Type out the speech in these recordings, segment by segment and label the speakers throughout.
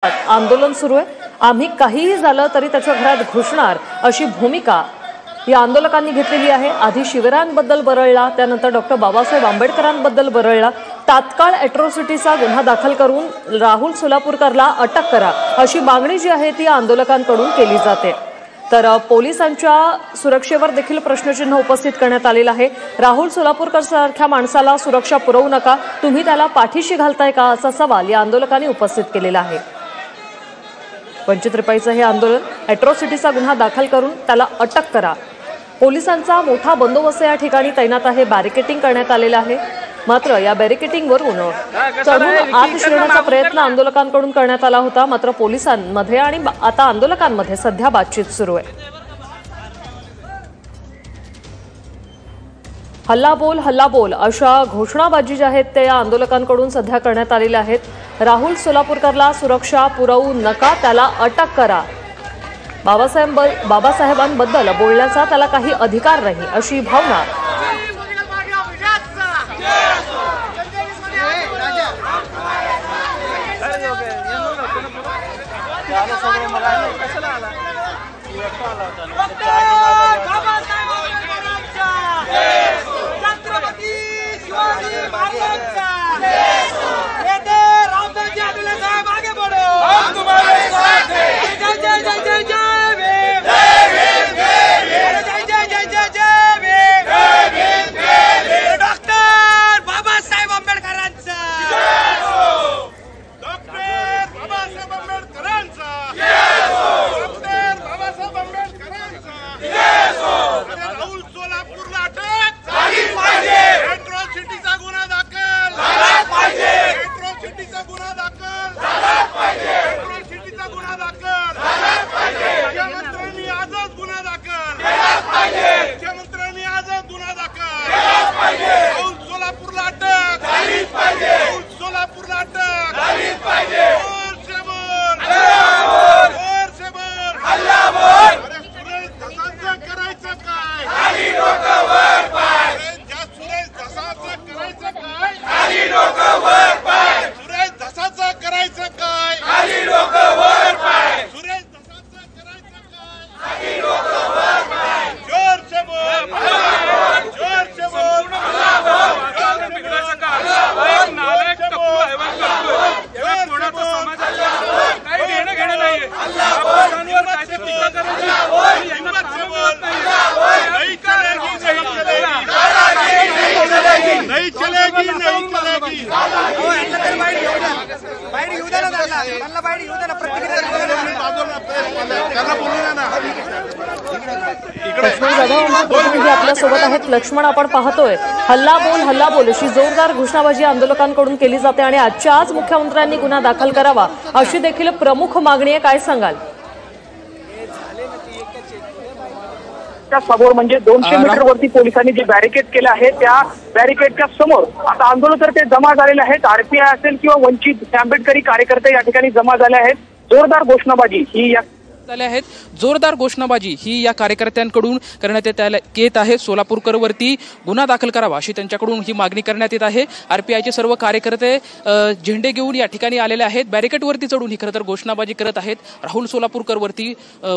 Speaker 1: आंदोलन सुरू आहे। आम्ही काहीही झालं तरी त्याच्या घरात घुसणार अशी भूमिका या आंदोलकांनी घेतलेली आहे। आधी शिवरायांबद्दल बरळला, त्यानंतर डॉक्टर बाबासाहेब आंबेडकरांबद्दल बरळला। तात्काळ अॅट्रॉसिटीचा गुन्हा दाखल करून राहुल सोलापूरकरला अटक करा अशी मागणी जी आहे ती आंदोलकांकडून केली जाते। तर पोलिसांच्या सुरक्षेवर देखील प्रश्नचिन्ह उपस्थित करण्यात आलेलं आहे। राहुल सोलापूरकर सारख्या माणसाला सुरक्षा पुरवू नका, तुम्ही त्याला पाठीशी घालताय का असा सवाल या आंदोलकांनी उपस्थित केलेला आहे। वंचित रिपाईचं हे आंदोलन, अॅट्रॉसिटीचा गुन्हा दाखल करून त्याला अटक करा। पोलिसांचा मोठा बंदोबस्त या ठिकाणी तैनात आहे, बॅरिकेटिंग करण्यात आलेलं आहे। मात्र या बॅरिकेटिंगवरून चढून आत शिरण्याचा प्रयत्न आंदोलकांकडून करण्यात आला होता। मात्र पोलिसांमध्ये आणि आता आंदोलकांमध्ये सध्या बातचीत सुरू आहे। हल्ला बोल अशा घोषणाबाजी ज्या आहेत त्या आंदोलकांकडून सध्या करण्यात आलेल्या आहेत। राहुल सोलापूरकरला सुरक्षा पुरवू नका, त्याला अटक करा। बाबासाहेबांबद्दल बोलण्याचा त्याला काही अधिकार नाही अशी भावना आपल्या सोबत आहेत लक्ष्मण। आपण पाहतोय हल्ला बोल अशी जोरदार घोषणाबाजी आंदोलकांकडून केली जाते आणि आजच्या आज मुख्यमंत्र्यांनी गुन्हा दाखल करावा अशी देखील प्रमुख मागणी आहे। काय सांगाल?
Speaker 2: समोर म्हणजे 200 मीटर वरती पोलिसांनी जे बॅरिकेड केलं आहे त्या बॅरिकेडच्या समोर आता आंदोलकर्ते जमा झालेले आहेत। आरपीआय असेल किंवा वंचित आंबेडकरी कार्यकर्ते या ठिकाणी जमा झाले आहेत। जोरदार घोषणाबाजी ही
Speaker 3: जोरदार घोषणाबाजी ही या कार्यकर्त्यांकडून करण्यात येत आहे। सोलापूरकरवरती गुन्हा दाखल करावा अशी त्यांच्याकडून ही मागणी करण्यात येत आहे। आरपीआयचे सर्व कार्यकर्ते झेंडे घेऊन या ठिकाणी आलेले आहेत, बॅरिकेडवरती चढून ही खरं तर घोषणाबाजी करत आहेत। राहुल सोलापूरकरवरती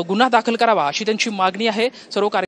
Speaker 3: गुन्हा दाखल करावा अशी त्यांची मागणी आहे। सर्व